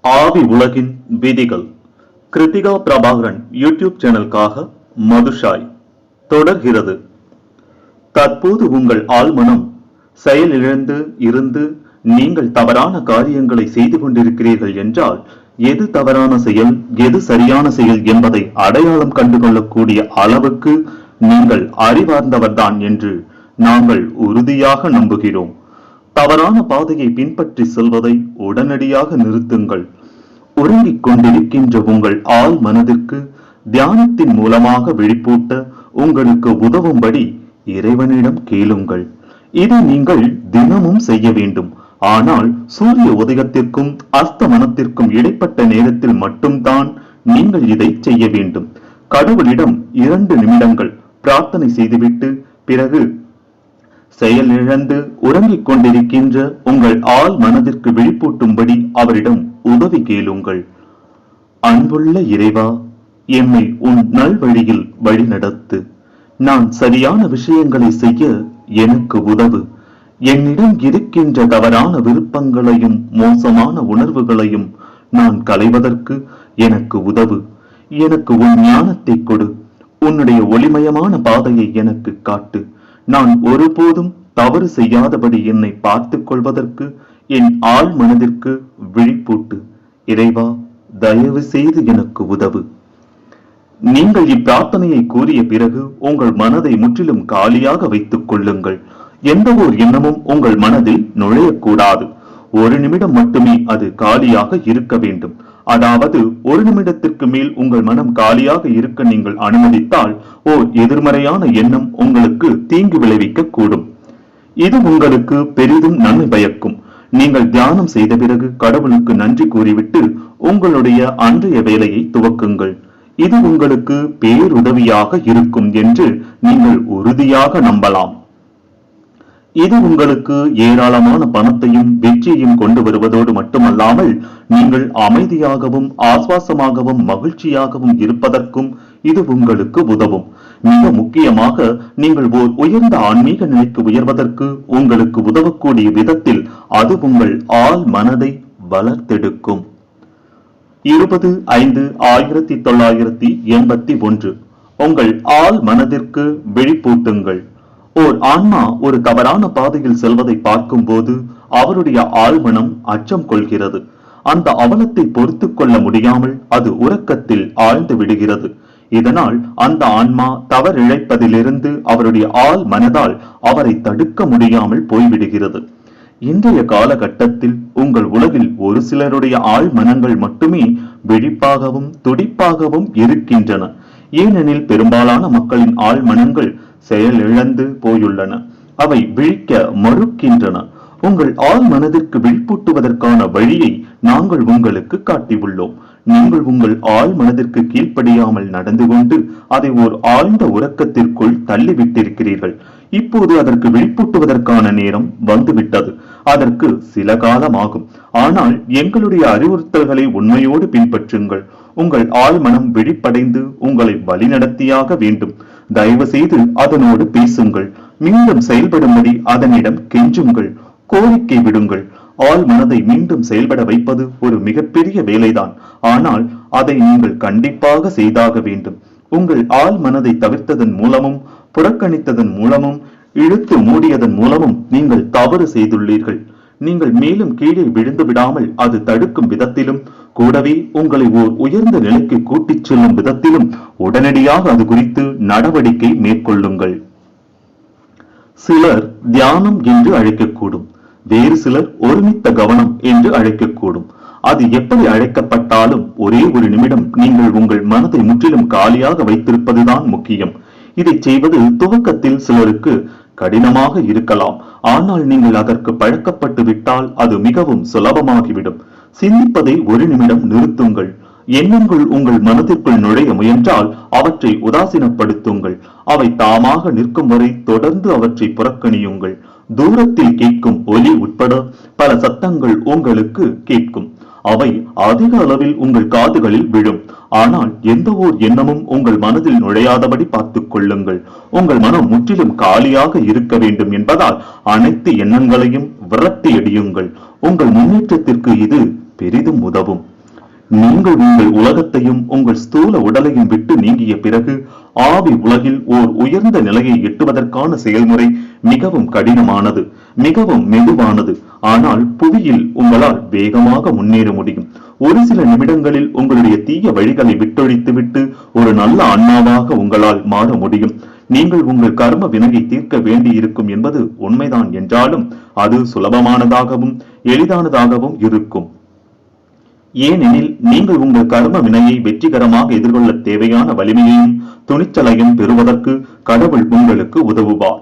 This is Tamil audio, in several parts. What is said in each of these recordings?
ஆவி உலகின் விதிகள். கிருத்திகா பிரபாகரன் யூடியூப் சேனலுக்காக மதுஷாய் தொடர்கிறது. தற்போது உங்கள் ஆழ்மனம் செயலிழந்து இருந்து நீங்கள் தவறான காரியங்களை செய்து கொண்டிருக்கிறீர்கள் என்றால், எது தவறான செயல், எது சரியான செயல் என்பதை அடையாளம் கண்டுகொள்ளக்கூடிய அளவுக்கு நீங்கள் அறிவார்ந்தவர்தான் என்று நாங்கள் உறுதியாக நம்புகிறோம். தவறான பாதையை பின்பற்றி செல்வதை உடனடியாக நிறுத்துங்கள். உறங்கிக் கொண்டிருக்கின்ற உங்கள் ஆள் மனதிற்கு தியானத்தின் மூலமாக விழிப்பூட்ட உங்களுக்கு உதவும்படி இறைவனிடம் கேளுங்கள். இதை நீங்கள் தினமும் செய்ய வேண்டும். ஆனால் சூரிய உதயத்திற்கும் அஸ்தமனத்திற்கும் இடைப்பட்ட நேரத்தில் மட்டும்தான் நீங்கள் இதை செய்ய வேண்டும். கடவுளிடம் 2 நிமிடங்கள் பிரார்த்தனை செய்துவிட்டு பிறகு செயலிழந்து உறங்கிக் கொண்டிருக்கின்ற உங்கள் ஆள் மனதிற்கு விழிப்பூட்டும்படி அவரிடம் உதவி கேளுங்கள். அன்புள்ள இறைவா, எம்மை உன் நல்வழியில் வழிநடத்து. நான் சரியான விஷயங்களை செய்ய எனக்கு உதவு. என்னிடம் இருக்கின்ற தவறான விருப்பங்களையும் மோசமான உணர்வுகளையும் நான் களைவதற்கு எனக்கு உதவு. எனக்கு உன் ஞானத்தை கொடு. உன்னுடைய ஒளிமயமான பாதையை எனக்கு காட்டு. நான் ஒருபோதும் தவறு செய்யாதபடி என்னை பார்த்துக் கொள்வதற்கு என் ஆள் மனதிற்கு விழிப்பூட்டு. இறைவா, தயவு செய்து எனக்கு உதவு. நீங்கள் இப்பிரார்த்தனையை கூறிய பிறகு உங்கள் மனதை முற்றிலும் காலியாக வைத்துக் கொள்ளுங்கள். எந்த ஒரு எண்ணமும் உங்கள் மனதில் நுழையக்கூடாது. 1 நிமிடம் மட்டுமே அது காலியாக இருக்க வேண்டும். அதாவது 1 நிமிடத்திற்கு மேல் உங்கள் மனம் காலியாக இருக்க நீங்கள் அனுமதித்தால் ஓர் எதிர்மறையான எண்ணம் உங்களுக்கு தீங்கு விளைவிக்க கூடும். இது உங்களுக்கு பெரிதும் நன்மை பயக்கும். நீங்கள் தியானம் செய்த பிறகு கடவுளுக்கு நன்றி கூறிவிட்டு உங்களுடைய அன்றைய வேலையை துவக்குங்கள். இது உங்களுக்கு பேருதவியாக இருக்கும் என்று நீங்கள் உறுதியாக நம்பலாம். இது உங்களுக்கு ஏராளமான பணத்தையும் வெற்றியையும் கொண்டு வருவதோடு மட்டுமல்லாமல், நீங்கள் அமைதியாகவும் ஆஸ்வாசமாகவும் மகிழ்ச்சியாகவும் இருப்பதற்கும் இது உங்களுக்கு உதவும். மிக முக்கியமாக, நீங்கள் ஓர் உயர்ந்த ஆன்மீக நிலைக்கு உயர்வதற்கு உங்களுக்கு உதவக்கூடிய விதத்தில் அது உங்கள் ஆள் மனதை வளர்த்தெடுக்கும். 20/5/1981 உங்கள் ஆள் மனதிற்கு விழிப்பூட்டுங்கள். ஓர் ஆன்மா ஒரு தவறான பாதையில் செல்வதை பார்க்கும் போது அவருடைய ஆழ்மனம் அச்சம் கொள்கிறது. அந்த அவலத்தை பொறுத்துக் கொள்ள முடியாமல் அது உறக்கத்தில் ஆழ்ந்து விடுகிறது. இதனால் அந்த ஆன்மா தவறிழைப்பதிலிருந்து அவருடைய ஆள் மனதால் அவரை தடுக்க முடியாமல் போய்விடுகிறது. இன்றைய காலகட்டத்தில் உங்கள் உலகில் ஒரு சிலருடைய ஆள் மனங்கள் மட்டுமே விழிப்பாகவும் துடிப்பாகவும் இருக்கின்றன. ஏனெனில் பெரும்பாலான மக்களின் ஆள் மனங்கள் செயலிழந்து போயுள்ளன. அவை விழிக்க மறுக்கின்றன. உங்கள் ஆள் மனதிற்கு விழிப்பூட்டுவதற்கான வழியை நாங்கள் உங்களுக்கு காட்டியுள்ளோம். நீங்கள் உங்கள் ஆள் மனதிற்கு கீழ்ப்படியாமல் நடந்து கொண்டு அதை ஓர் ஆழ்ந்த உறக்கத்திற்குள் தள்ளிவிட்டிருக்கிறீர்கள். இப்போது அதற்கு விழிப்பூட்டுவதற்கான நேரம் வந்துவிட்டது. அதற்கு சில காலம் ஆகும். ஆனால் எங்களுடைய அறிவுறுத்தல்களை உண்மையோடு பின்பற்றுங்கள். உங்கள் ஆள் மனம் விழிப்படைந்து உங்களை வழிநடத்தியாக வேண்டும். தயவு செய்து அதனோடு பேசுங்கள். மீண்டும் செயல்படும்படி அதனிடம் கெஞ்சுங்கள். கோரிக்கை விடுங்கள். ஆள் மனதை மீண்டும் செயல்பட வைப்பது ஒரு மிகப்பெரிய வேலைதான். ஆனால் அதை நீங்கள் கண்டிப்பாக செய்தாக வேண்டும். உங்கள் ஆள் மனதை தவிர்த்ததன் மூலமும் புறக்கணித்ததன் மூலமும் இழுத்து மூடியதன் மூலமும் நீங்கள் தவறு செய்துள்ளீர்கள். நீங்கள் மேலும் கீழே விழுந்து விடாமல் அது தடுக்கும் விதத்திலும், கூடவே உங்களை ஓர் உயர்ந்த நிலைக்கு கூட்டிச் செல்லும் விதத்திலும் உடனடியாக அது குறித்து நடவடிக்கை மேற்கொள்ளுங்கள். சிலர் தியானம் என்று அழைக்கக்கூடும். வேறு சிலர் ஒருமித்த கவனம் என்று அழைக்கக்கூடும். அது எப்படி அழைக்கப்பட்டாலும் ஒரே ஒரு நிமிடம் நீங்கள் உங்கள் மனதை முற்றிலும் காலியாக வைத்திருப்பதுதான் முக்கியம். இதை செய்வது துவக்கத்தில் சிலருக்கு கடினமாக இருக்கலாம். ஆனால் நீங்கள் அதற்கு பழக்கப்பட்டு விட்டால் அது மிகவும் சுலபமாகிவிடும். சிந்திப்பதை 1 நிமிடம் நிறுத்துங்கள். எண்ணங்கள் உங்கள் மனதிற்குள் நுழைய முயன்றால் அவற்றை உதாசீனப்படுத்துங்கள். அவை தாமாக நிற்கும் வரை தொடர்ந்து அவற்றை புறக்கணியுங்கள். தூரத்தில் கேட்கும் ஒலி உட்பட பல சத்தங்கள் உங்களுக்கு கேட்கும். அவை அதிக அளவில் உங்கள் காதுகளில் விழும். ஆனால் எந்த ஓர் எண்ணமும் உங்கள் மனதில் நுழையாதபடி பார்த்துக் கொள்ளுங்கள். உங்கள் மனம் முற்றிலும் காலியாக இருக்க வேண்டும் என்பதால் அனைத்து எண்ணங்களையும் விரட்டி எறியுங்கள். உங்கள் முன்னேற்றத்திற்கு இது பெரிதும் உதவும். நீங்கள் உங்கள் உலகத்தையும் உங்கள் ஸ்தூல உடலையும் விட்டு நீங்கிய பிறகு ஆவி உலகில் ஓர் உயர்ந்த நிலையை எட்டுவதற்கான செயல்முறை மிகவும் கடினமானது, மிகவும் மெதுவானது. ஆனால் புவியில் உங்களால் வேகமாக முன்னேற முடியும். ஒரு சில நிமிடங்களில் உங்களுடைய தீய வழிகளை விட்டொழித்துவிட்டு ஒரு நல்ல ஆன்மாவாக உங்களால் மாற முடியும். நீங்கள் உங்கள் கர்ம வினையை தீர்க்க வேண்டி இருக்கும் என்பது உண்மைதான் என்றாலும் அது சுலபமானதாகவும் எளிதானதாகவும் இருக்கும். ஏனெனில் நீங்கள் உங்கள் கர்ம வினையை வெற்றிகரமாக எதிர்கொள்ள தேவையான வலிமையையும் துணிச்சலையும் பெறுவதற்கு கடவுள் உங்களுக்கு உதவுவார்.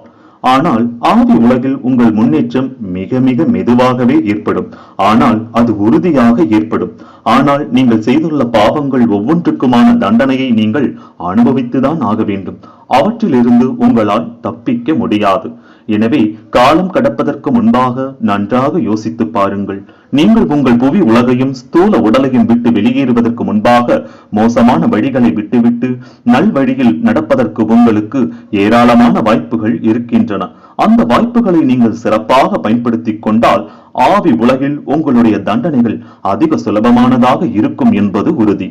ஆனால் ஆவி உலகில் உங்கள் முன்னேற்றம் மிக மிக மெதுவாகவே ஏற்படும். ஆனால் அது உறுதியாக ஏற்படும். ஆனால் நீங்கள் செய்துள்ள பாவங்கள் ஒவ்வொன்றுக்குமான தண்டனையை நீங்கள் அனுபவித்துதான் ஆக வேண்டும். அவற்றிலிருந்து உங்களால் தப்பிக்க முடியாது. எனவே காலம் கடப்பதற்கு முன்பாக நன்றாக யோசித்து பாருங்கள். நீங்கள் உங்கள் புவி உலகையும் ஸ்தூல உடலையும் விட்டு வெளியேறுவதற்கு முன்பாக மோசமான வழிகளை விட்டுவிட்டு நல் வழியில் நடப்பதற்கு உங்களுக்கு ஏராளமான வாய்ப்புகள் இருக்கின்றன. அந்த வாய்ப்புகளை நீங்கள் சிறப்பாக பயன்படுத்திக் கொண்டால் ஆவி உலகில் உங்களுடைய தண்டனைகள் அதிக சுலபமானதாக இருக்கும் என்பது உறுதி.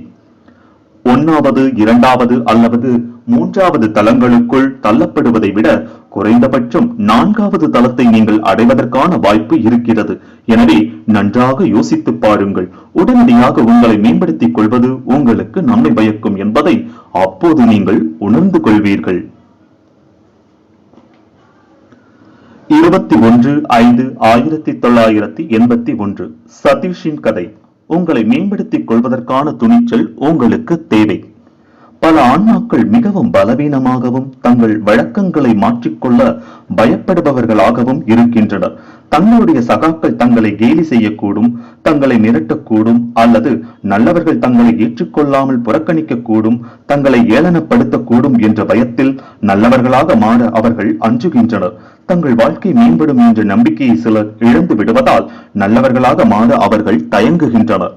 1வது 2வது அல்லது 3வது தளங்களுக்குள் தள்ளப்படுவதை விட குறைந்தபட்சம் 4வது தளத்தை நீங்கள் அடைவதற்கான வாய்ப்பு இருக்கிறது. எனவே நன்றாக யோசித்து பாருங்கள். உடனடியாக உங்களை மேம்படுத்திக் கொள்வது உங்களுக்கு நன்மை பயக்கும் என்பதை அப்போது நீங்கள் உணர்ந்து கொள்வீர்கள். 21/5/1981 சதீஷின் கதை. உங்களை மேம்படுத்திக் கொள்வதற்கான துணிச்சல் உங்களுக்கு தேவை. பல ஆன்மாக்கள் மிகவும் பலவீனமாகவும் தங்கள் வழக்கங்களை மாற்றிக்கொள்ள பயப்படுபவர்களாகவும் இருக்கின்றனர். தங்களுடைய சகாக்கள் தங்களை கேலி செய்யக்கூடும், தங்களை மிரட்டக்கூடும், அல்லது நல்லவர்கள் தங்களை ஏற்றுக்கொள்ளாமல் புறக்கணிக்க கூடும், தங்களை ஏளனப்படுத்தக்கூடும் என்ற பயத்தில் நல்லவர்களாக மாற அவர்கள் அஞ்சுகின்றனர். தங்கள் வாழ்க்கை மேம்படும் என்ற நம்பிக்கையை சிலர் இழந்து விடுவதால் நல்லவர்களாக மாற அவர்கள் தயங்குகின்றனர்.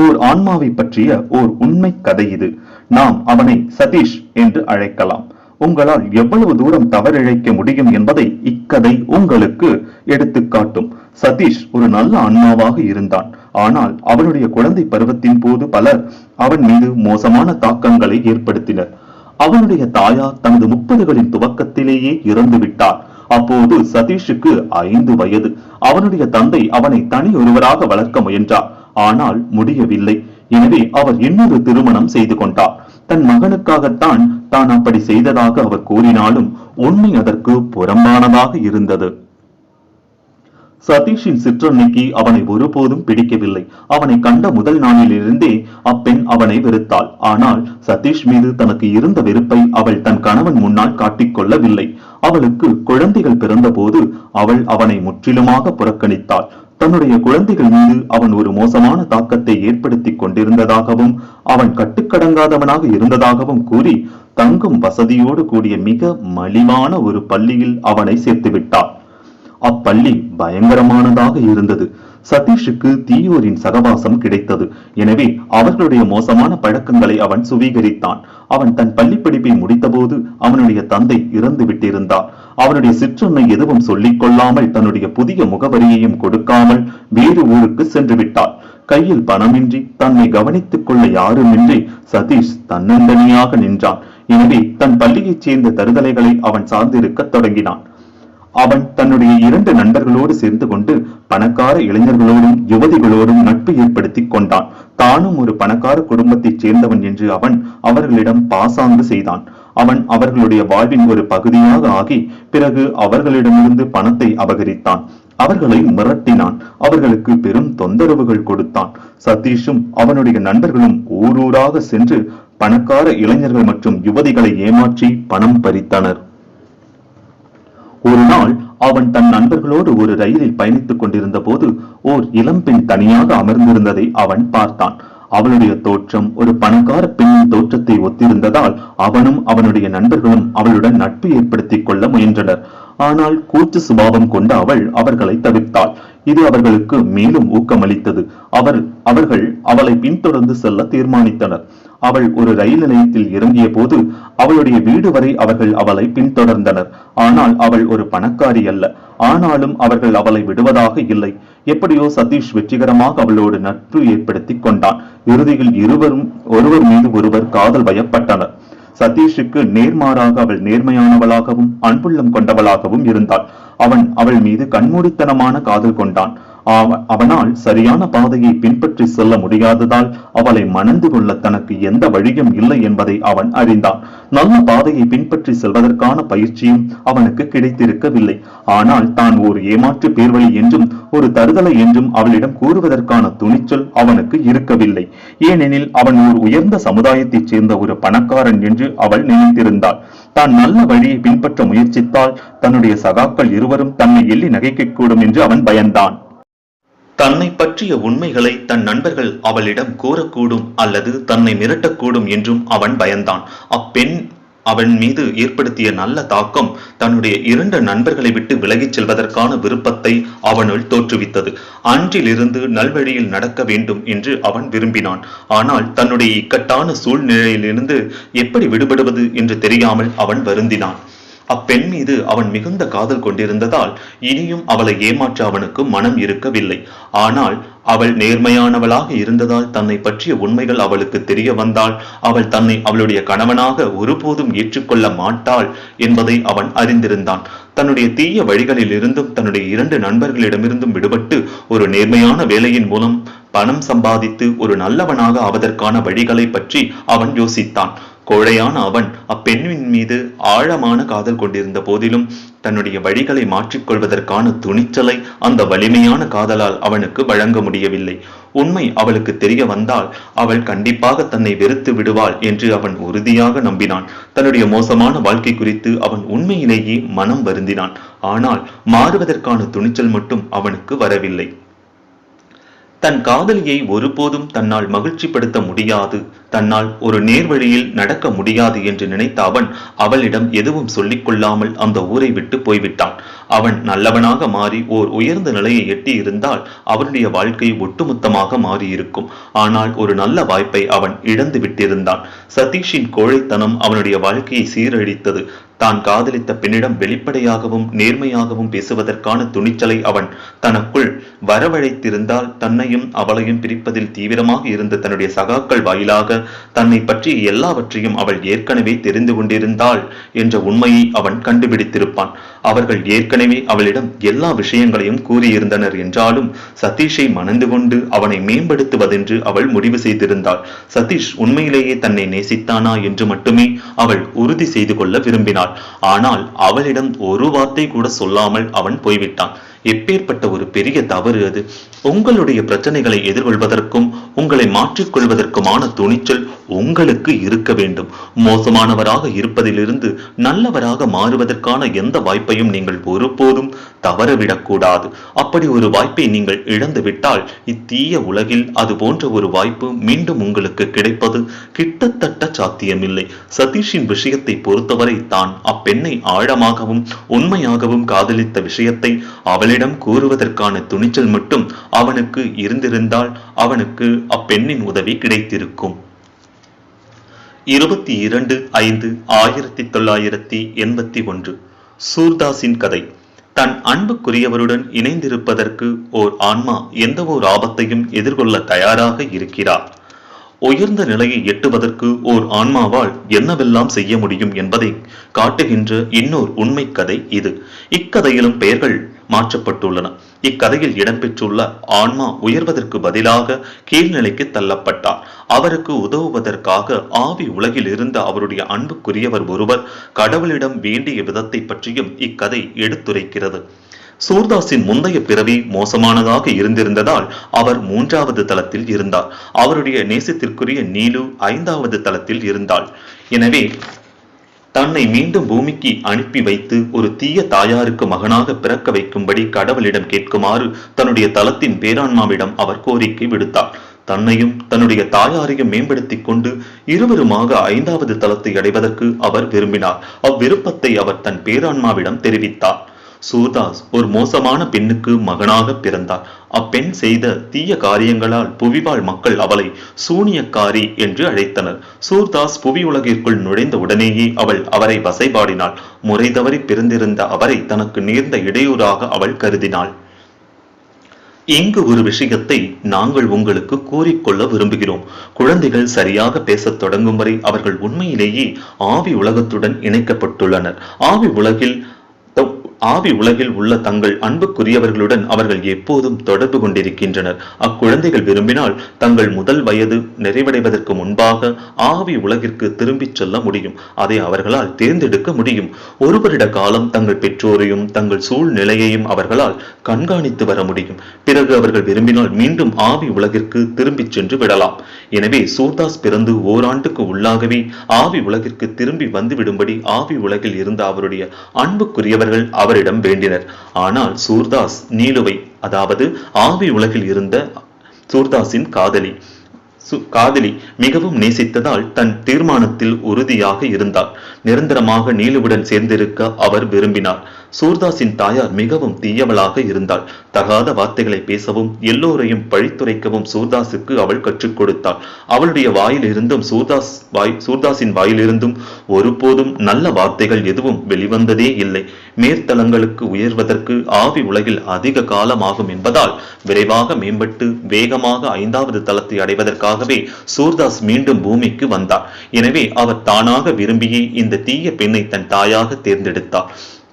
ஓர் ஆன்மாவை பற்றிய ஓர் உண்மை கதை இது. நாம் அவனை சதீஷ் என்று அழைக்கலாம். உங்களால் எவ்வளவு தூரம் தவறிழைக்க முடியும் என்பதை இக்கதை உங்களுக்கு எடுத்துக்காட்டும். சதீஷ் ஒரு நல்ல ஆன்மாவாக இருந்தான். ஆனால் அவனுடைய குழந்தை பருவத்தின் போது பலர் அவன் மீது மோசமான தாக்கங்களை ஏற்படுத்தினர். அவனுடைய தாயார் தனது 30களின் துவக்கத்திலேயே இறந்து விட்டார். அப்போது சதீஷுக்கு 5 வயது. அவனுடைய தந்தை அவனை தனி ஒருவராக வளர்க்க முயன்றார். ஆனால் முடியவில்லை. எனவே அவர் இன்னொரு திருமணம் செய்து கொண்டார். தன் மகனுக்காகத்தான் தான் அப்படி செய்ததாக அவர் கூறினாலும் உண்மை அதற்கு புறம்பானதாக இருந்தது. சதீஷின் சிற்றன்னைக்கு அவனை ஒருபோதும் பிடிக்கவில்லை. அவனை கண்ட முதல் நாளிலிருந்தே அப்பெண் அவனை வெறுத்தாள். ஆனால் சதீஷ் மீது தனக்கு இருந்த வெறுப்பை அவள் தன் கணவன் முன்னால் காட்டிக்கொள்ளவில்லை. அவளுக்கு குழந்தைகள் பிறந்த போது அவள் அவனை முற்றிலுமாக புறக்கணித்தாள். தன்னுடைய குழந்தைகள் மீது அவன் ஒரு மோசமான தாக்கத்தை ஏற்படுத்தி கொண்டிருந்ததாகவும் அவன் கட்டுக்கடங்காதவனாக இருந்ததாகவும் கூறி தங்கும் வசதியோடு கூடிய மிக மலிவான ஒரு பள்ளியில் அவனை சேர்த்து விட்டார். அப்பள்ளி பயங்கரமானதாக இருந்தது. சதீஷுக்கு தீயோரின் சகவாசம் கிடைத்தது. எனவே அவர்களுடைய மோசமான பழக்கங்களை அவன் சுவீகரித்தான். அவன் தன் பள்ளி படிப்பை முடித்தபோது அவனுடைய தந்தை இறந்து விட்டிருந்தார். அவனுடைய சிற்றன்னை எதுவும் சொல்லிக் கொள்ளாமல் தன்னுடைய புதிய முகவரியையும் கொடுக்காமல் வேறு ஊருக்கு சென்று விட்டாள். கையில் பணமின்றி தன்னை கவனித்துக் கொள்ள யாருமின்றி சதீஷ் தன்னந்தனியாக நின்றான். எனவே தன் பள்ளியைச் சேர்ந்த தருதலைகளை அவன் சார்ந்திருக்க தொடங்கினான். அவன் தன்னுடைய 2 நண்பர்களோடு சேர்ந்து கொண்டு பணக்கார இளைஞர்களோடும் யுவதிகளோடும் நட்பு ஏற்படுத்தி கொண்டான். தானும் ஒரு பணக்கார குடும்பத்தைச் சேர்ந்தவன் என்று அவன் அவர்களிடம் பாசாங்கு செய்தான். அவன் அவர்களுடைய வாழ்வின் ஒரு பகுதியாக ஆகி பிறகு அவர்களிடமிருந்து பணத்தை அபகரித்தான். அவர்களை மிரட்டினான். அவர்களுக்கு பெரும் தொந்தரவுகள் கொடுத்தான். சதீஷும் அவனுடைய நண்பர்களும் ஊரூராக சென்று பணக்கார இளைஞர்கள் மற்றும் யுவதிகளை ஏமாற்றி பணம் பறித்தனர். ஒரு நாள் அவன் தன் நண்பர்களோடு ஒரு ரயிலில் பயணித்துக் கொண்டிருந்த போது ஓர் இளம்பெண் தனியாக அமர்ந்திருந்ததை அவன் பார்த்தான். அவளுடைய தோற்றம் ஒரு பணக்கார பெண்ணின் தோற்றத்தை ஒத்திருந்ததால் அவனும் அவனுடைய நண்பர்களும் அவளுடன் நட்பு ஏற்படுத்திக் கொள்ள முயன்றனர். ஆனால் கூச்ச சுபாவம் கொண்ட அவள் அவர்களை தவிர்த்தாள். இது அவர்களுக்கு மேலும் ஊக்கமளித்தது. அவர்கள் அவளை பின்தொடர்ந்து செல்ல தீர்மானித்தனர். அவள் ஒரு ரயில் நிலையத்தில் இறங்கிய போது அவளுடைய வீடு வரை அவர்கள் அவளை பின்தொடர்ந்தனர். ஆனால் அவள் ஒரு பணக்காரி அல்ல. ஆனாலும் அவர்கள் அவளை விடுவதாக இல்லை. எப்படியோ சதீஷ் வெற்றிகரமாக அவளோடு நட்பு ஏற்படுத்தி கொண்டான். இறுதியில் இருவரும் ஒருவர் மீது ஒருவர் காதல் வயப்பட்டனர். சதீஷுக்கு நேர்மாறாக அவள் நேர்மையானவளாகவும் அன்புள்ளம் கொண்டவளாகவும் இருந்தாள். அவன் அவள் மீது கண்மூடித்தனமான காதல் கொண்டான். அவனால் சரியான பாதையை பின்பற்றி செல்ல முடியாததால் அவளை மணந்து கொள்ள தனக்கு எந்த வழியும் இல்லை என்பதை அவன் அறிந்தான். நல்ல பாதையை பின்பற்றி செல்வதற்கான பயிற்சியும் அவனுக்கு கிடைத்திருக்கவில்லை. ஆனால் தான் ஒரு ஏமாற்று பேர்வழி என்றும் ஒரு தருதலை என்றும் அவளிடம் கூறுவதற்கான துணிச்சல் அவனுக்கு இருக்கவில்லை. ஏனெனில் அவன் ஒரு உயர்ந்த சமுதாயத்தைச் சேர்ந்த ஒரு பணக்காரன் என்று அவள் நினைத்திருந்தாள். தான் நல்ல வழியை பின்பற்ற முயற்சித்தால் தன்னுடைய சகாக்கள் இருவரும் தன்னை எள்ளி நகைக்கக்கூடும் என்று அவன் பயந்தான். தன்னை பற்றிய உண்மைகளை தன் நண்பர்கள் அவளிடம் கூறக்கூடும் அல்லது தன்னை மிரட்டக்கூடும் என்றும் அவன் பயந்தான். அப்பெண் அவன் மீது ஏற்படுத்திய நல்ல தாக்கம் தன்னுடைய 2 நண்பர்களை விட்டு விலகிச் செல்வதற்கான விருப்பத்தை அவனுள் தோற்றுவித்தது. அன்றிலிருந்து நல்வழியில் நடக்க வேண்டும் என்று அவன் விரும்பினான். ஆனால் தன்னுடைய இக்கட்டான சூழ்நிலையிலிருந்து எப்படி விடுபடுவது என்று தெரியாமல் அவன் வருந்தினான். அப்பெண் மீது அவன் மிகுந்த காதல் கொண்டிருந்ததால் இனியும் அவளை ஏமாற்ற அவனுக்கு மனம் இருக்கவில்லை. ஆனால் அவள் நேர்மையானவளாக இருந்ததால் தன்னை பற்றிய உண்மைகள் அவளுக்கு தெரிய வந்தால் அவள் தன்னை அவளுடைய கணவனாக ஒருபோதும் ஏற்றுக்கொள்ள மாட்டாள் என்பதை அவன் அறிந்திருந்தான். தன்னுடைய தீய வழிகளில் இருந்தும் தன்னுடைய 2 நண்பர்களிடமிருந்தும் விடுபட்டு ஒரு நேர்மையான வேலையின் மூலம் பணம் சம்பாதித்து ஒரு நல்லவனாக ஆவதற்கான வழிகளை பற்றி அவன் யோசித்தான். கோழையான அவன் அப்பெண்ணின் மீது ஆழமான காதல் கொண்டிருந்த போதிலும் தன்னுடைய வழிகளை மாற்றிக்கொள்வதற்கான துணிச்சலை அந்த வலிமையான காதலால் அவனுக்கு வழங்க முடியவில்லை. உண்மை அவளுக்கு தெரிய வந்தால் அவள் கண்டிப்பாக தன்னை வெறுத்து விடுவாள் என்று அவன் உறுதியாக நம்பினான். தன்னுடைய மோசமான வாழ்க்கை குறித்து அவன் உண்மையிலேயே மனம் வருந்தினான். ஆனால் மாறுவதற்கான துணிச்சல் மட்டும் அவனுக்கு வரவில்லை. தன் காதலியை ஒருபோதும் தன்னால் மகிழ்ச்சிப்படுத்த முடியாது, தன்னால் ஒரு நேர்வழியில் நடக்க முடியாது என்று நினைத்த அவன் அவளிடம் எதுவும் சொல்லிக் கொள்ளாமல் அந்த ஊரை விட்டு போய்விட்டான். அவன் நல்லவனாக மாறி ஓர் உயர்ந்த நிலையை எட்டி இருந்தால் அவனுடைய வாழ்க்கை ஒட்டுமொத்தமாக மாறியிருக்கும். ஆனால் ஒரு நல்ல வாய்ப்பை அவன் இழந்து விட்டிருந்தான். சதீஷின் கோழைத்தனம் அவனுடைய வாழ்க்கையை சீரழித்தது. தான் காதலித்த பெண்ணிடம் வெளிப்படையாகவும் நேர்மையாகவும் பேசுவதற்கான துணிச்சலை அவன் தனக்குள் வரவழைத்திருந்தால் தன்னையும் அவளையும் பிரிப்பதில் தீவிரமாக இருந்த தன்னுடைய சகாக்கள் வாயிலாக தன்னை பற்றி எல்லாவற்றையும் அவள் ஏற்கனவே தெரிந்து கொண்டிருந்தாள் என்ற உண்மையை அவன் கண்டுபிடித்திருப்பான். அவர்கள் ஏற்கனவே அவளிடம் எல்லா விஷயங்களையும் கூறியிருந்தனர் என்றாலும் சதீஷை மணந்து கொண்டு அவனை மேம்படுத்துவதென்று அவள் முடிவு செய்திருந்தாள். சதீஷ் உண்மையிலேயே தன்னை நேசித்தானா என்று மட்டுமே அவள் உறுதி செய்து கொள்ள விரும்பினாள். ஆனால் அவளிடம் ஒரு வார்த்தை கூட சொல்லாமல் அவன் போய்விட்டான். எப்பேற்பட்ட ஒரு பெரிய தவறு அது! உங்களுடைய பிரச்சனைகளை எதிர்கொள்வதற்கும் உங்களை மாற்றிக்கொள்வதற்குமான துணிச்சல் உங்களுக்கு இருக்க வேண்டும். மோசமானவராக இருப்பதிலிருந்து நல்லவராக மாறுவதற்கான எந்த வாய்ப்பையும் நீங்கள் ஒருபோதும் தவறவிடக்கூடாது. அப்படி ஒரு வாய்ப்பை நீங்கள் இழந்து விட்டால் இத்தீய உலகில் அது போன்ற ஒரு வாய்ப்பு மீண்டும் உங்களுக்கு கிடைப்பது கிட்டத்தட்ட சாத்தியமில்லை. சதீஷின் விஷயத்தை பொறுத்தவரை தான் அப்பெண்ணை ஆழமாகவும் உண்மையாகவும் காதலித்த விஷயத்தை அவளிடம் கூறுவதற்கான துணிச்சல் மட்டும் அவனுக்கு இருந்திருந்தால் அவனுக்கு அப்பெண்ணின் உதவி கிடைத்திருக்கும். 22/5/1981 சூர்தாஸின் கதை. தன் அன்புக்குரியவருடன் இணைந்திருப்பதற்கு ஓர் ஆன்மா எந்த ஓர் ஆபத்தையும் எதிர்கொள்ள தயாராக இருக்கிறார். உயர்ந்த நிலையை எட்டுவதற்கு ஓர் ஆன்மாவால் என்னவெல்லாம் செய்ய முடியும் என்பதை காட்டுகின்ற இன்னொரு உண்மை கதை இது. இக்கதையிலும் பெயர்கள் மாற்றப்பட்டுள்ளன. இக்கதையில் இடம்பெற்றுள்ள ஆன்மா உயர்வதற்கு பதிலாக கீழ்நிலைக்கு தள்ளப்பட்டார். அவருக்கு உதவுவதற்காக ஆவி உலகில் இருந்த அவருடைய அன்புக்குரியவர் ஒருவர் கடவுளிடம் வேண்டிய விதத்தை பற்றியும் இக்கதை எடுத்துரைக்கிறது. சூர்தாஸின் முந்தைய பிறவி மோசமானதாக இருந்திருந்ததால் அவர் 3வது தளத்தில் இருந்தார். அவருடைய நேசத்திற்குரிய நீலு 5வது தளத்தில் இருந்தாள். எனவே தன்னை மீண்டும் பூமிக்கு அனுப்பி வைத்து ஒரு தீய தாயாருக்கு மகனாக பிறக்க வைக்கும்படி கடவுளிடம் கேட்குமாறு தன்னுடைய தலத்தின் பேரான்மாவிடம் அவர் கோரிக்கை விடுத்தார். தன்னையும் தன்னுடைய தாயாரையும் மேம்படுத்திக் கொண்டு இருவருமாக 5வது தளத்தை அடைவதற்கு அவர் விரும்பினார். அவ்விருப்பத்தை அவர் தன் பேரான்மாவிடம் தெரிவித்தார். சூர்தாஸ் ஒரு மோசமான பெண்ணுக்கு மகனாக பிறந்தார். அப்பெண் செய்த தீய காரியங்களால் புவிவாழ் மக்கள் அவளை சூனியக்காரி என்று அழைத்தனர். சூர்தாஸ் புவி உலகிற்குள் நுழைந்த உடனேயே அவள் அவரை வசைபாடினாள். முறை தவறி பிறந்திருந்த அவரை தனக்கு நேர்ந்த இடையூறாக அவள் கருதினாள். இங்கு ஒரு விஷயத்தை நாங்கள் உங்களுக்கு கூறிக்கொள்ள விரும்புகிறோம். குழந்தைகள் சரியாக பேசத் தொடங்கும் வரை அவர்கள் உண்மையிலேயே ஆவி உலகத்துடன் இணைக்கப்பட்டுள்ளனர். ஆவி உலகில் உள்ள தங்கள் அன்புக்குரியவர்களுடன் அவர்கள் எப்போதும் தொடர்பு கொண்டிருக்கின்றனர். அக்குழந்தைகள் விரும்பினால் தங்கள் முதல் வயது நிறைவடைவதற்கு முன்பாக ஆவி உலகிற்கு திரும்பிச் செல்ல முடியும். அதை அவர்களால் தேர்ந்தெடுக்க முடியும். ஒரு வருட காலம் தங்கள் பெற்றோரையும் தங்கள் சூழ்நிலையையும் அவர்களால் கண்காணித்து வர முடியும். பிறகு அவர்கள் விரும்பினால் மீண்டும் ஆவி உலகிற்கு திரும்பிச் சென்று விடலாம். எனவே சூர்தாஸ் பிறந்து ஓராண்டுக்கு உள்ளாகவே ஆவி உலகிற்கு திரும்பி வந்துவிடும்படி ஆவி உலகில் இருந்த அவருடைய அன்புக்குரியவர்கள் அவரிடம் வேண்டினர். ஆனால் சூர்தாஸ் நீலுவை, அதாவது ஆவி உலகில் இருந்த சூர்தாஸின் காதலி மிகவும் நேசித்ததால் தன் தீர்மானத்தில் உறுதியாக இருந்தார். நிரந்தரமாக நீலுவுடன் சேர்ந்திருக்க அவர் விரும்பினார். சூர்தாஸின் தாயார் மிகவும் தீயவளாக இருந்தாள். தகாத வார்த்தைகளை பேசவும் எல்லோரையும் பழித்துரைக்கவும் சூர்தாஸுக்கு அவள் கற்றுக் கொடுத்தாள். அவளுடைய வாயிலிருந்தும் சூர்தாஸின் வாயிலிருந்தும் ஒருபோதும் நல்ல வார்த்தைகள் எதுவும் வெளிவந்ததே இல்லை. மேற்தளங்களுக்கு உயர்வதற்கு ஆவி உலகில் அதிக காலம் ஆகும் என்பதால் விரைவாக மேம்பட்டு வேகமாக 5வது தளத்தை அடைவதற்காகவே சூர்தாஸ் மீண்டும் பூமிக்கு வந்தார். எனவே அவர் தானாக விரும்பியே இந்த தீய பெண்ணை தன் தாயாக தேர்ந்தெடுத்தார்.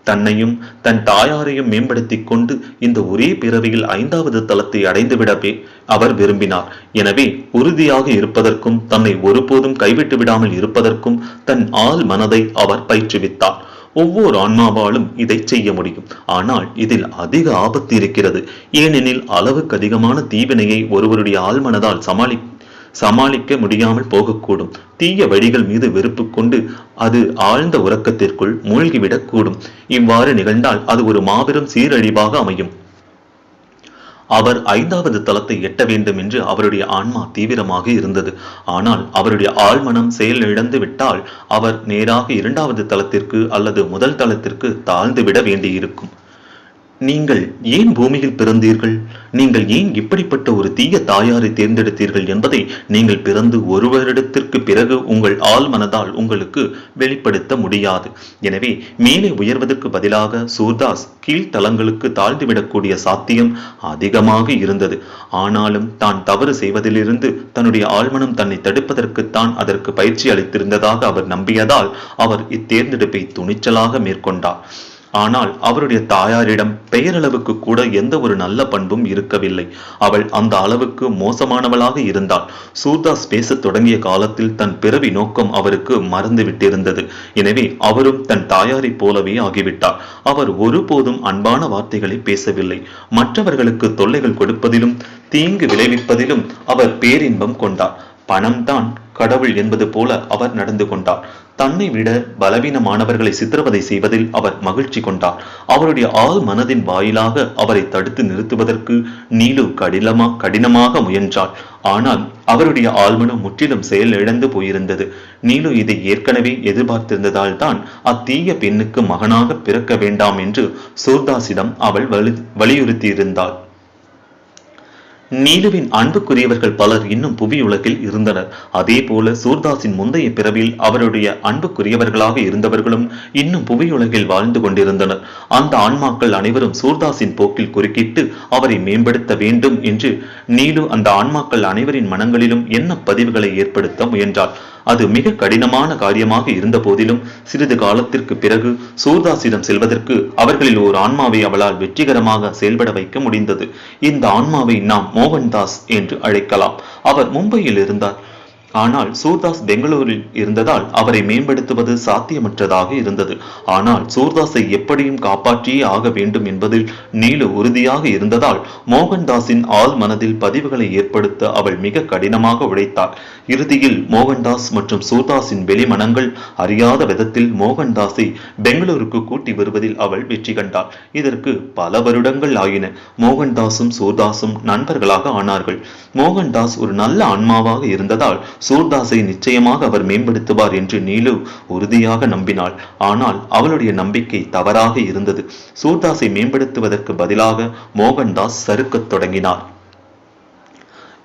தன்னையும் தன் தாயாரையும் மேம்படுத்திக் கொண்டு இந்த ஒரே பிறவியில் 5வது தளத்தை அடைந்துவிடவே அவர் விரும்பினார். எனவே உறுதியாக இருப்பதற்கும் தன்னை ஒருபோதும் கைவிட்டு விடாமல் இருப்பதற்கும் தன் ஆள் மனதை அவர் பயிற்றுவித்தார். ஒவ்வொரு ஆன்மாவாலும் இதை செய்ய முடியும். ஆனால் இதில் அதிக ஆபத்து இருக்கிறது. ஏனெனில் அளவுக்கு அதிகமான தீவினையை ஒருவருடைய ஆழ்மனதால் சமாளிக்க முடியாமல் போகக்கூடும். தீய வழிகள் மீது வெறுப்பு கொண்டு அது ஆழ்ந்த உறக்கத்திற்குள் மூழ்கிவிடக் கூடும். இவ்வாறு நிகழ்ந்தால் அது ஒரு மாபெரும் சீரழிவாக அமையும். அவர் 5வது தளத்தை எட்ட வேண்டும் என்று அவருடைய ஆன்மா தீவிரமாக இருந்தது. ஆனால் அவருடைய ஆழ்மனம் செயலிழந்து விட்டால் அவர் நேராக 2வது தளத்திற்கு அல்லது முதல் தளத்திற்கு தாழ்ந்து விட வேண்டியிருக்கும். நீங்கள் ஏன் பூமியில் பிறந்தீர்கள்? நீங்கள் ஏன் இப்படிப்பட்ட ஒரு தீய தாயாரை தேர்ந்தெடுத்தீர்கள் என்பதை நீங்கள் பிறந்து ஒரு வருடத்திற்கு பிறகு உங்கள் ஆள் மனதால் உங்களுக்கு வெளிப்படுத்த முடியாது. எனவே மேலே உயர்வதற்கு பதிலாக சூர்தாஸ் கீழ்த்தளங்களுக்கு தாழ்ந்துவிடக்கூடிய சாத்தியம் அதிகமாக இருந்தது. ஆனாலும் தான் தவறு செய்வதிலிருந்து தன்னுடைய ஆழ்மனம் தன்னை தடுப்பதற்குத்தான் அதற்கு பயிற்சி அளித்திருந்ததாக அவர் நம்பியதால் அவர் இத்தேர்ந்தெடுப்பை துணிச்சலாக மேற்கொண்டார். ஆனால் அவருடைய தாயாரிடம் பெயரளவுக்கு கூட எந்த ஒரு நல்ல பண்பும் இருக்கவில்லை. அவள் அந்த அளவுக்கு மோசமானவளாக இருந்தாள். சூர்தாஸ் பேசத் தொடங்கிய காலத்தில் தன் பிறவி நோக்கம் அவருக்கு மறந்து விட்டிருந்தது. எனவே அவரும் தன் தாயாரை போலவே ஆகிவிட்டார். அவர் ஒருபோதும் அன்பான வார்த்தைகளை பேசவில்லை. மற்றவர்களுக்கு தொல்லைகள் கொடுப்பதிலும் தீங்கு விளைவிப்பதிலும் அவர் பேரின்பம் கொண்டார். பணம்தான் கடவுள் என்பது போல அவர் நடந்து கொண்டார். தன்னை விட பலவீனமானவர்களை சித்திரவதை செய்வதில் அவர் மகிழ்ச்சி கொண்டார். அவருடைய ஆள் மனதின் வாயிலாக அவரை தடுத்து நிறுத்துவதற்கு நீலு கடினமாக முயன்றாள். ஆனால் அவருடைய ஆழ்மனம் முற்றிலும் செயல் இழந்து போயிருந்தது. நீலு இதை ஏற்கனவே எதிர்பார்த்திருந்ததால் தான் அத்தீய பெண்ணுக்கு மகனாக பிறக்க வேண்டாம் என்று சூர்தாஸிடம் அவள் வலியுறுத்தியிருந்தாள். நீலுவின் அன்புக்குரியவர்கள் பலர் இன்னும் புவி உலகில் இருந்தனர். அதே போல சூர்தாஸின் முந்தைய பிறவில் அவருடைய அன்புக்குரியவர்களாக இருந்தவர்களும் இன்னும் புவி உலகில் வாழ்ந்து கொண்டிருந்தனர். அந்த ஆன்மாக்கள் அனைவரும் சூர்தாஸின் போக்கில் குறுக்கிட்டு அவரை மேம்படுத்த வேண்டும் என்று நீலு அந்த ஆன்மாக்கள் அனைவரின் மனங்களிலும் எண்ண பதிவுகளை ஏற்படுத்த முயன்றார். அது மிக கடினமான காரியமாக இருந்த போதிலும் சிறிது காலத்திற்கு பிறகு சூர்தாஸிடம் செல்வதற்கு அவர்களில் ஒரு ஆன்மாவை அவளால் வெற்றிகரமாக செயல்பட வைக்க முடிந்தது. இந்த ஆன்மாவை நாம் மோகன்தாஸ் என்று அழைக்கலாம். அவர் மும்பையில் இருந்தார். ஆனால் சூர்தாஸ் பெங்களூரில் இருந்ததால் அவரை மேம்படுத்துவது சாத்தியமற்றதாக இருந்தது. ஆனால் சூர்தாஸை எப்படியும் காப்பாற்றியே ஆக வேண்டும் என்பதில் நீலு உறுதியாக இருந்ததால் மோகன்தாஸின் ஆள் மனதில் பதிவுகளை ஏற்படுத்த அவள் மிக கடினமாக உழைத்தாள். இறுதியில் மோகன்தாஸ் மற்றும் சூர்தாஸின் வெளிமனங்கள் அறியாத விதத்தில் மோகன்தாஸை பெங்களூருக்கு கூட்டி வருவதில் அவள் வெற்றி கண்டாள். இதற்கு பல வருடங்கள் ஆயின. மோகன்தாஸும் சூர்தாஸும் நண்பர்களாக ஆனார்கள். மோகன்தாஸ் ஒரு நல்ல ஆன்மாவாக இருந்ததால் சூர்தாஸை நிச்சயமாக அவர் மேம்படுத்துவார் என்று நீலு உறுதியாக நம்பினாள். ஆனால் அவளுடைய நம்பிக்கை தவறாக இருந்தது. சூர்தாஸை மேம்படுத்துவதற்கு பதிலாக மோகன்தாஸ் சறுக்கத் தொடங்கினார்.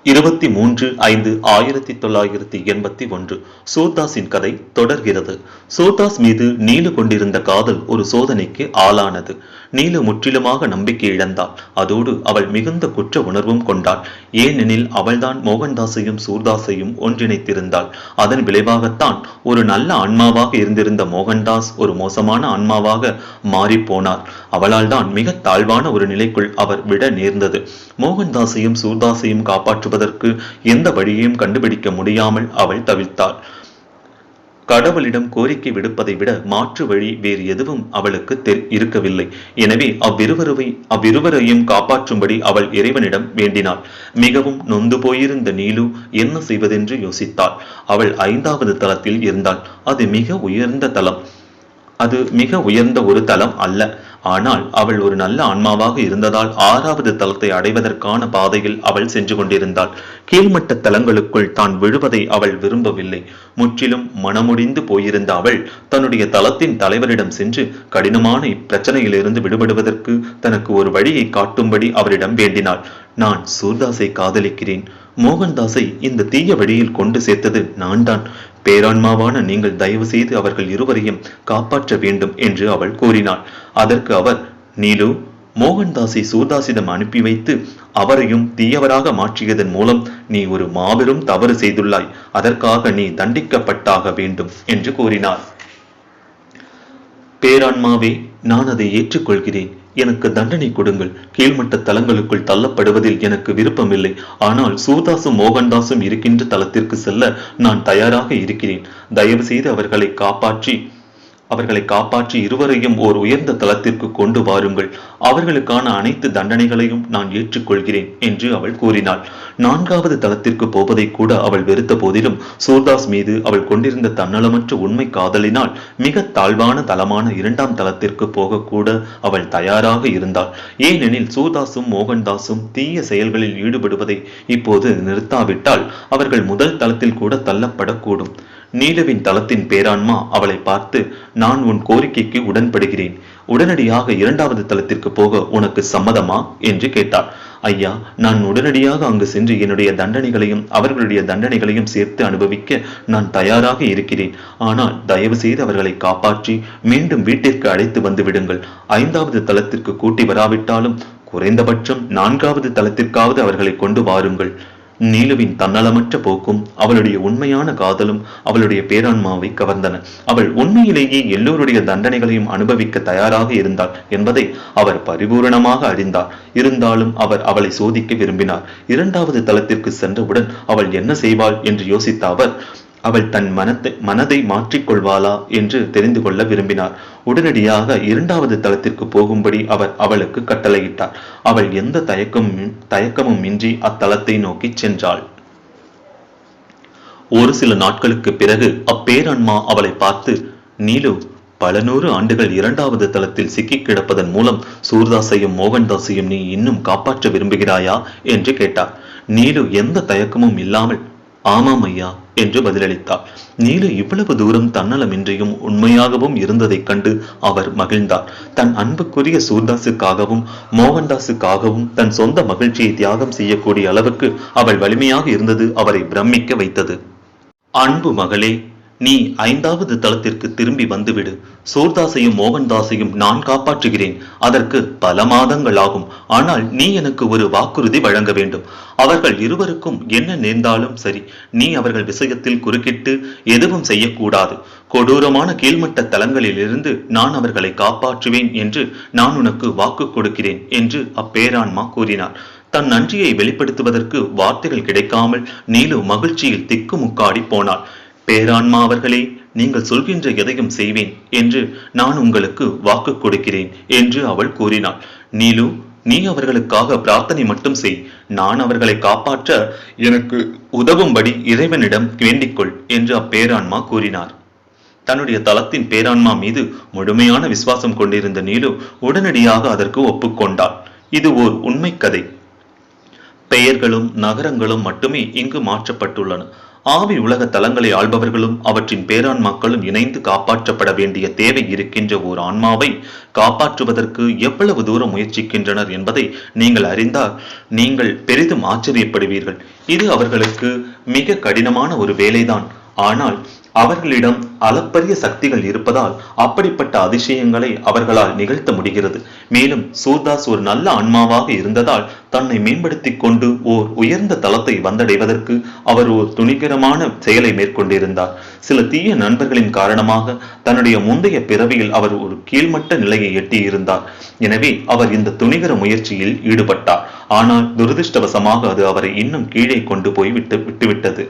23/5/1981 சூர்தாஸின் கதை தொடர்கிறது. சூர்தாஸ் மீது நீலு கொண்டிருந்த காதல் ஒரு சோதனைக்கு ஆளானது. நீலு முற்றிலுமாக நம்பிக்கை இழந்தாள். அதோடு அவள் மிகுந்த குற்ற உணர்வும் கொண்டாள். ஏனெனில் அவள்தான் மோகன்தாஸையும் சூர்தாஸையும் ஒன்றிணைத்திருந்தாள். அதன் விளைவாகத்தான் ஒரு நல்ல ஆன்மாவாக இருந்திருந்த மோகன்தாஸ் ஒரு மோசமான ஆன்மாவாக மாறிப்போனார். அவளால் தான் மிக தாழ்வான ஒரு நிலைக்குள் அவர் விட நேர்ந்தது. மோகன்தாஸையும் சூர்தாஸையும் காப்பாற்றுவதற்கு எந்த வழியையும் கண்டுபிடிக்க முடியாமல் அவள் தவிர்த்தாள். கடவுளிடம் கோரிக்கை விடுப்பதை விட மாற்று வழி வேறு எதுவும் அவளுக்கு இருக்கவில்லை. எனவே அவ்விருவரையும் காப்பாற்றும்படி அவள் இறைவனிடம் வேண்டினாள். மிகவும் நொந்து போயிருந்த நீலு என்ன செய்வதென்று யோசித்தாள். அவள் 5வது தளத்தில் இருந்தாள். அது மிக உயர்ந்த ஒரு தளம் அல்ல. ஆனால் அவள் ஒரு நல்ல ஆன்மாவாக இருந்ததால் 6வது தளத்தை அடைவதற்கான பாதையில் அவள் சென்று கொண்டிருந்தாள். கீழ்மட்ட தளங்களுக்குள் தான் விழுவதை அவள் விரும்பவில்லை. முற்றிலும் மனமுடிந்து போயிருந்த அவள் தன்னுடைய தளத்தின் தலைவரிடம் சென்று கடினமான இப்பிரச்சனையிலிருந்து விடுபடுவதற்கு தனக்கு ஒரு வழியை காட்டும்படி அவரிடம் வேண்டினாள். நான் சூர்தாஸை காதலிக்கிறேன். மோகன்தாஸை இந்த தீய வழியில் கொண்டு சேர்த்தது நான் தான். பேரான்மாவான நீங்கள் தயவு செய்து அவர்கள் இருவரையும் காப்பாற்ற வேண்டும் என்று அவள் கூறினாள். அதற்கு அவர், நீலு, மோகன்தாஸை சூர்தாஸிடம் அனுப்பி வைத்து அவரையும் தீயவராக மாற்றியதன் மூலம் நீ ஒரு மாபெரும் தவறு செய்துள்ளாய். அதற்காக நீ தண்டிக்கப்பட்டாக வேண்டும் என்று கூறினார். பேரான்மாவே, நான் அதை ஏற்றுக்கொள்கிறேன். எனக்கு தண்டனை கொடுங்கள். கீழ்மட்ட தலங்களுக்குள் தள்ளப்படுவதில் எனக்கு விருப்பமில்லை. ஆனால் சூர்தாஸும் மோகன்தாஸும் இருக்கின்ற தளத்திற்கு செல்ல நான் தயாராக இருக்கிறேன். தயவு செய்து அவர்களை காப்பாற்றி இருவரையும் ஓர் உயர்ந்த தளத்திற்கு கொண்டு வாருங்கள். அவர்களுக்கான அனைத்து தண்டனைகளையும் நான் ஏற்றுக்கொள்கிறேன் என்று அவள் கூறினாள். 4வது தளத்திற்கு போவதை கூட அவள் வெறுத்த போதிலும் சூர்தாஸ் மீது அவள் கொண்டிருந்த தன்னலமற்ற உண்மை காதலினால் மிக தாழ்வான தளமான 2ஆம் தளத்திற்கு போக கூட அவள் தயாராக இருந்தாள். ஏனெனில் சூர்தாஸும் மோகன்தாஸும் தீய செயல்களில் ஈடுபடுவதை இப்போது நிறுத்தாவிட்டால் அவர்கள் முதல் தளத்தில் கூட தள்ளப்படக்கூடும். நீலுவின் தளத்தின் பேரான்மா அவளை பார்த்து, நான் உன் கோரிக்கைக்கு உடன்படுகிறேன். உடனடியாக 2வது தளத்திற்கு போக உனக்கு சம்மதமா என்று கேட்டார். ஐயா, நான் உடனடியாக அங்கு சென்று என்னுடைய தண்டனைகளையும் அவர்களுடைய தண்டனைகளையும் சேர்த்து அனுபவிக்க நான் தயாராக இருக்கிறேன். ஆனால் தயவு செய்து அவர்களை காப்பாற்றி மீண்டும் வீட்டிற்கு அழைத்து வந்து விடுங்கள். 5வது தளத்திற்கு கூட்டி வராவிட்டாலும் குறைந்தபட்சம் 4வது தளத்திற்காவது அவர்களை கொண்டு வாருங்கள். நீலுவின் தன்னலமற்ற போக்கும் அவளுடைய உண்மையான காதலும் அவளுடைய பேரான்மாவை கவர்ந்தன. அவள் உண்மையிலேயே எல்லோருடைய தண்டனைகளையும் அனுபவிக்க தயாராக இருந்தாள் என்பதை அவர் பரிபூரணமாக அறிந்தார். இருந்தாலும் அவர் அவளை சோதிக்க விரும்பினார். 2வது தளத்திற்கு சென்றவுடன் அவள் என்ன செய்வாள் என்று யோசித்த அவள் தன் மனதை மாற்றிக்கொள்வாளா என்று தெரிந்து கொள்ள விரும்பினார். உடனடியாக 2வது தளத்திற்கு போகும்படி அவர் அவளுக்கு கட்டளையிட்டார். அவள் எந்த தயக்கமும் இன்றி அத்தளத்தை நோக்கி சென்றாள். ஒரு சில நாட்களுக்கு பிறகு அப்பேரான்மா அவளை பார்த்து, நீலு, பல 100 ஆண்டுகள் 2வது தளத்தில் சிக்கி கிடப்பதன் மூலம் சூர்தாஸையும் மோகன்தாஸையும் நீ இன்னும் காப்பாற்ற விரும்புகிறாயா என்று கேட்டார். நீலு எந்த தயக்கமும் இல்லாமல் ஆமாம் ஐயா என்று பதிலளித்தார். நீலு இவ்வளவு தூரம் தன்னலமின்றியும் உண்மையாகவும் இருந்ததைக் கண்டு அவர் மகிழ்ந்தார். தன் அன்புக்குரிய சூர்தாஸுக்காகவும் மோகன்தாஸுக்காகவும் தன் சொந்த மகிழ்ச்சியை தியாகம் செய்யக்கூடிய அளவுக்கு அவள் வலிமையாக இருந்தது அவரை பிரமிக்க வைத்தது. அன்பு மகளே, நீ 5வது தளத்திற்கு திரும்பி வந்துவிடு. சூர்தாஸையும் மோகன்தாஸையும் நான் காப்பாற்றுகிறேன். அதற்கு பல மாதங்கள் ஆகும். ஆனால் நீ எனக்கு ஒரு வாக்குறுதி வழங்க வேண்டும். அவர்கள் இருவருக்கும் என்ன நேர்ந்தாலும் சரி, நீ அவர்கள் விஷயத்தில் குறுக்கிட்டு எதுவும் செய்யக்கூடாது. கொடூரமான கீழ்மட்ட தலங்களிலிருந்து நான் அவர்களை காப்பாற்றுவேன் என்று நான் உனக்கு வாக்கு கொடுக்கிறேன் என்று அப்பேரான்மா கூறினார். தன் நன்றியை வெளிப்படுத்துவதற்கு வார்த்தைகள் கிடைக்காமல் நீலு மகிழ்ச்சியில் திக்குமுக்காடி போனாள். பேரான்மா அவர்களே, நீங்கள் சொல்கின்ற எதையும் செய்வேன் என்று நான் உங்களுக்கு வாக்கு கொடுக்கிறேன் என்று அவள் கூறினாள். நீலு, நீ அவர்களுக்காக பிரார்த்தனை மட்டும் செய். நான் அவர்களை காப்பாற்ற எனக்கு உதவும்படி இறைவனிடம் வேண்டிக்கொள் என்று அப்பேரான்மா கூறினார். தன்னுடைய தளத்தின் பேரான்மா மீது முழுமையான விசுவாசம் கொண்டிருந்த நீலு உடனடியாக அதற்கு ஒப்புக்கொண்டாள். இது ஓர் உண்மை கதை. பெயர்களும் நகரங்களும் மட்டுமே இங்கு மாற்றப்பட்டுள்ளன. ஆவி உலக தலங்களை ஆள்பவர்களும் அவற்றின் பேரான்மாக்களும் இணைந்து காப்பாற்றப்பட வேண்டிய தேவை இருக்கின்ற ஓர் ஆன்மாவை காப்பாற்றுவதற்கு எவ்வளவு தூரம் முயற்சிக்கின்றனர் என்பதை நீங்கள் அறிந்தால் நீங்கள் பெரிதும் ஆச்சரியப்படுவீர்கள். இது அவர்களுக்கு மிக கடினமான ஒரு வேலைதான். ஆனால் அவர்களிடம் அளப்பரிய சக்திகள் இருப்பதால் அப்படிப்பட்ட அதிசயங்களை அவர்களால் நிகழ்த்த முடிகிறது. மேலும் சூர்தாஸ் ஒரு நல்ல ஆன்மாவாக இருந்ததால் தன்னை மேம்படுத்திக் கொண்டு ஓர் உயர்ந்த தளத்தை வந்தடைவதற்கு அவர் ஒரு துணிகரமான செயலை மேற்கொண்டிருந்தார். சில தீய நண்பர்களின் காரணமாக தன்னுடைய முந்தைய பிறவியில் அவர் ஒரு கீழ்மட்ட நிலையை எட்டியிருந்தார். எனவே அவர் இந்த துணிகர முயற்சியில் ஈடுபட்டார். ஆனால் துரதிருஷ்டவசமாக அது அவரை இன்னும் கீழே கொண்டு போய் விட்டுவிட்டது.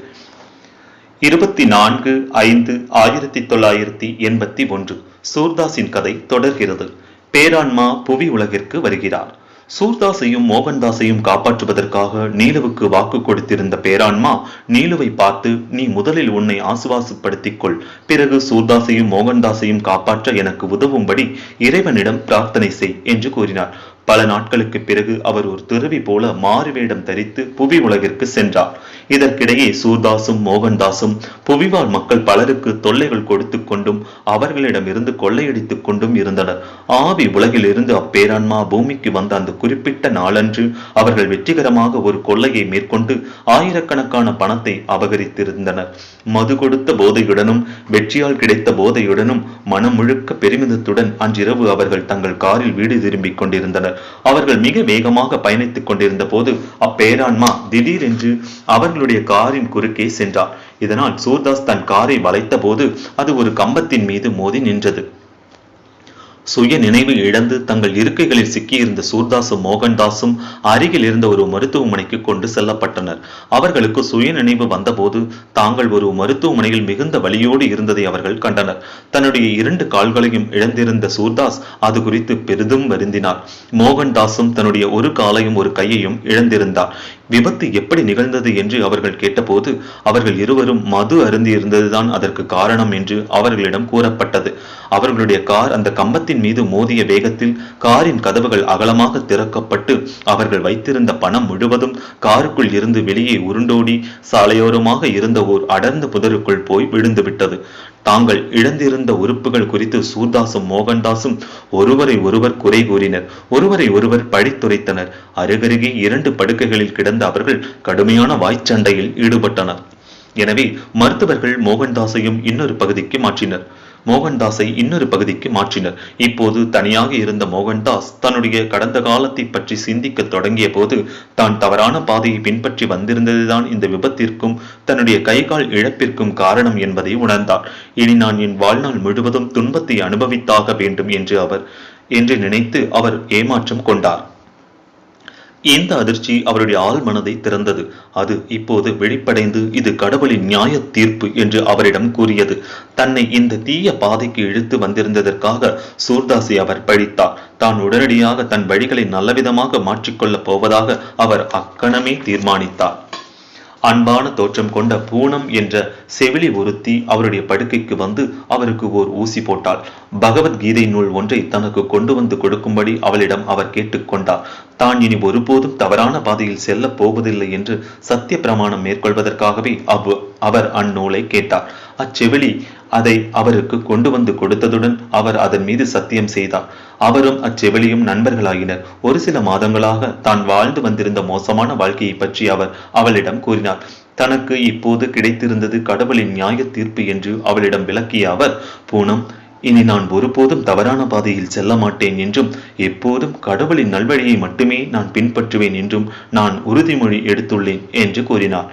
24/5/1981 சூர்தாஸின் கதை தொடர்கிறது. பேரான்மா புவி உலகிற்கு வருகிறார். சூர்தாஸையும் மோகன்தாஸையும் காப்பாற்றுவதற்காக நீலுவுக்கு வாக்கு கொடுத்திருந்த பேரான்மா நீலுவை பார்த்து, நீ முதலில் உன்னை ஆசுவாசப்படுத்திக் கொள், பிறகு சூர்தாஸையும் மோகன்தாஸையும் காப்பாற்ற எனக்கு உதவும்படி இறைவனிடம் பிரார்த்தனை செய் என்று கூறினார். பல நாட்களுக்கு பிறகு அவர் ஒரு துறவி போல மாறுவேடம் தரித்து புவி உலகிற்கு சென்றார். இதற்கிடையே சூர்தாஸும் மோகன்தாஸும் புவிவாழ் மக்கள் பலருக்கு தொல்லைகள் கொடுத்து கொண்டும் அவர்களிடமிருந்து கொள்ளையடித்துக் கொண்டும் இருந்தனர். ஆவி உலகில் இருந்து அப்பேரான்மா பூமிக்கு வந்த அந்த குறிப்பிட்ட நாளன்று அவர்கள் வெற்றிகரமாக ஒரு கொள்ளையை மேற்கொண்டு ஆயிரக்கணக்கான பணத்தை அபகரித்திருந்தனர். மது கொடுத்த போதையுடனும் வெற்றியால் கிடைத்த போதையுடனும் மனம் முழுக்க பெருமிதத்துடன் அன்றிரவு அவர்கள் தங்கள் காரில் வீடு திரும்பிக் கொண்டிருந்தனர். அவர்கள் மிக வேகமாக பயணித்துக் கொண்டிருந்த போது அப்பேரான்மா திடீரென்று அவர்களுடைய காரின் குறுக்கே சென்றார். இதனால் சூர்தாஸ் தன் காரை வளைத்த போது அது ஒரு கம்பத்தின் மீது மோதி நின்றது. சுய நினைவு இழந்து தங்கள் இருக்கைகளில் சிக்கியிருந்த சூர்தாஸும் மோகன்தாஸும் அருகில் இருந்த ஒரு மருத்துவமனைக்கு கொண்டு செல்லப்பட்டனர். அவர்களுக்கு சுய நினைவு வந்தபோது தாங்கள் ஒரு மருத்துவமனையில் மிகுந்த வலியோடு இருந்ததை அவர்கள் கண்டனர். தன்னுடைய 2 கால்களையும் இழந்திருந்த சூர்தாஸ் அது குறித்து பெரிதும் வருந்தினார். மோகன்தாஸும் தன்னுடைய ஒரு காலையும் ஒரு கையையும் இழந்திருந்தார். விபத்து எப்படி நிகழ்ந்தது என்று அவர்கள் கேட்டபோது அவர்கள் இருவரும் மது அருந்தி இருந்ததுதான் அதற்கு காரணம் என்று அவர்களிடம் கூறப்பட்டது. அவர்களுடைய கார் அந்த கம்பத்தின் மீது மோதிய வேகத்தில் காரின் கதவுகள் அகலமாக திறக்கப்பட்டு அவர்கள் வைத்திருந்த பணம் முழுவதும் காருக்குள் இருந்து வெளியே உருண்டோடி சாலையோரமாக இருந்த ஓர் அடர்ந்த புதருக்குள் போய் விழுந்து விட்டது. தாங்கள் இழந்திருந்த உறுப்புகள் குறித்து சூர்தாஸும் மோகன்தாஸும் ஒருவரை ஒருவர் குறை கூறினர், ஒருவரை ஒருவர் பழித்துரைத்தனர். அருகருகே 2 படுக்கைகளில் கிடந்த அவர்கள் கடுமையான வாய்ச்சண்டையில் ஈடுபட்டனர். எனவே மருத்துவர்கள் மோகன்தாஸை இன்னொரு பகுதிக்கு மாற்றினர். இப்போது தனியாக இருந்த மோகன்தாஸ் தன்னுடைய கடந்த காலத்தை பற்றி சிந்திக்க தொடங்கிய போது தான் தவறான பாதையை பின்பற்றி வந்திருந்ததுதான் இந்த விபத்திற்கும் தன்னுடைய கைகால் இழப்பிற்கும் காரணம் என்பதை உணர்ந்தார். இனி நான் என் வாழ்நாள் முழுவதும் துன்பத்தை அனுபவித்தாக வேண்டும் என்று நினைத்து அவர் ஏமாற்றம் கொண்டார். இந்த அதிர்ச்சி அவருடைய ஆள் மனதை திறந்தது. அது இப்போது வெளிப்படைந்து இது கடவுளின் நியாய தீர்ப்பு என்று அவரிடம் கூறியது. தன்னை இந்த தீய பாதைக்கு இழுத்து வந்திருந்ததற்காக சூர்தாஸை அவர் பழித்தார். தான் உடனடியாக தன் வழிகளை நல்லவிதமாக மாற்றிக்கொள்ளப் போவதாக அவர் அக்கணமே தீர்மானித்தார். அன்பான தோற்றம் கொண்ட பூனம் என்ற செவிலி ஒருத்தி அவருடைய படுக்கைக்கு வந்து அவருக்கு ஓர் ஊசி போட்டாள். பகவத்கீதை நூல் ஒன்றை தனக்கு கொண்டு வந்து கொடுக்கும்படி அவளிடம் அவர் கேட்டுக்கொண்டார். தான் இனி ஒருபோதும் தவறான பாதையில் செல்ல போவதில்லை என்று சத்திய பிரமாணம் மேற்கொள்வதற்காகவே அவர் அந்நூலை கேட்டார். அச்செவிலி அதை அவருக்கு கொண்டு வந்து கொடுத்ததுடன் அவர் அதன் மீது சத்தியம் செய்தார். அவரும் அச்செவிலியும் நண்பர்களாகினர். ஒரு சில மாதங்களாக தான் வாழ்ந்து வந்திருந்த மோசமான வாழ்க்கையை பற்றி அவர் அவளிடம் கூறினார். தனக்கு இப்போது கிடைத்திருந்தது கடவுளின் நியாய தீர்ப்பு என்று அவளிடம் விளக்கிய அவர், பூனம், இனி நான் ஒருபோதும் தவறான பாதையில் செல்ல மாட்டேன் என்றும் எப்போதும் கடவுளின் நல்வழியை மட்டுமே நான் பின்பற்றுவேன் என்றும் நான் உறுதிமொழி எடுத்துள்ளேன் என்று கூறினார்.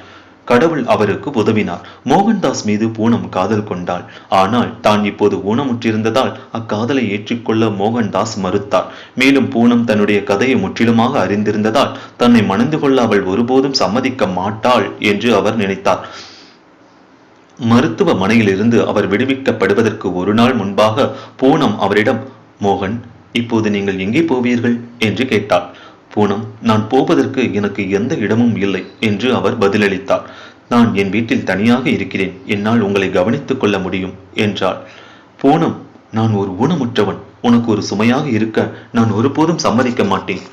கடவுள் அவருக்கு உதவினார். மோகன்தாஸ் மீது பூனம் காதல் கொண்டாள். ஆனால் தான் இப்போது ஊனமுற்றிருந்ததால் அக்காதலை ஏற்றுக்கொள்ள மோகன்தாஸ் மறுத்தார். மேலும் பூனம் தன்னுடைய கதையை முற்றிலுமாக அறிந்திருந்ததால் தன்னை மணந்து கொள்ள அவள் ஒருபோதும் சம்மதிக்க மாட்டாள் என்று அவர் நினைத்தார். மருத்துவமனையிலிருந்து அவர் விடுவிக்கப்படுவதற்கு ஒரு நாள் முன்பாக பூனம் அவரிடம், மோகன், இப்போது நீங்கள் எங்கே போவீர்கள் என்று கேட்டார். பூனம், நான் போவதற்கு எனக்கு எந்த இடமும் இல்லை என்று அவர் பதிலளித்தார். நான் என் வீட்டில் தனியாக இருக்கிறேன், என்னால் உங்களை கவனித்துக் கொள்ள முடியும் என்றாள். பூனம், நான் ஒரு ஊனமுற்றவன், உனக்கு ஒரு சுமையாக இருக்க நான் ஒருபோதும் சம்மதிக்க மாட்டேன்.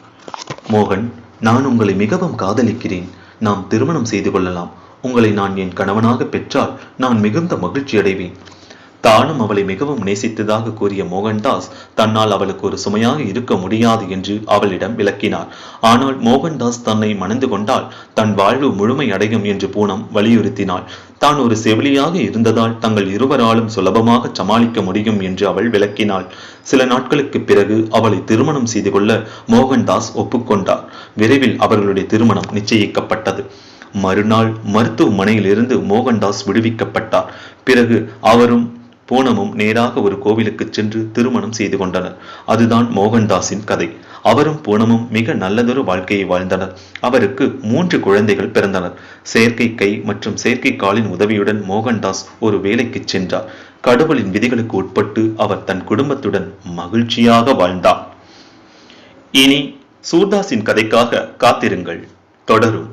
மோகன், நான் உங்களை மிகவும் காதலிக்கிறேன். நாம் திருமணம் செய்து கொள்ளலாம். உங்களை நான் என் கணவனாக பெற்றால் நான் மிகுந்த மகிழ்ச்சி அடைவேன். தானும் அவளை மிகவும் நேசித்ததாக கூறிய மோகன்தாஸ் தன்னால் அவளுக்கு ஒரு சுமையாக இருக்க முடியாது என்று அவளிடம் விளக்கினார். ஆனால் மோகன்தாஸ் தன்னை மணந்து கொண்டால் தன் வாழ்வு முழுமை அடையும் என்று பூனம் வலியுறுத்தினாள். தான் ஒரு செவிலியாக இருந்ததால் தங்கள் இருவராலும் சுலபமாக சமாளிக்க முடியும் என்று அவள் விளக்கினாள். சில நாட்களுக்கு பிறகு அவளை திருமணம் செய்து கொள்ள மோகன்தாஸ் ஒப்புக்கொண்டார். விரைவில் அவர்களுடைய திருமணம் நிச்சயிக்கப்பட்டது. மறுநாள் மருத்துவமனையிலிருந்து மோகன்தாஸ் விடுவிக்கப்பட்டார். பிறகு அவரும் பூனமும் நேராக ஒரு கோவிலுக்கு சென்று திருமணம் செய்து கொண்டனர். அதுதான் மோகன்தாஸின் கதை. அவரும் பூனமும் மிக நல்லதொரு வாழ்க்கையை வாழ்ந்தனர். அவருக்கு 3 குழந்தைகள் பிறந்தனர். செயற்கை கை மற்றும் செயற்கை காலின் உதவியுடன் மோகன்தாஸ் ஒரு வேலைக்கு சென்றார். கடவுளின் விதிகளுக்கு உட்பட்டு அவர் தன் குடும்பத்துடன் மகிழ்ச்சியாக வாழ்ந்தார். இனி சூர்தாஸின் கதைக்காக காத்திருங்கள். தொடரும்.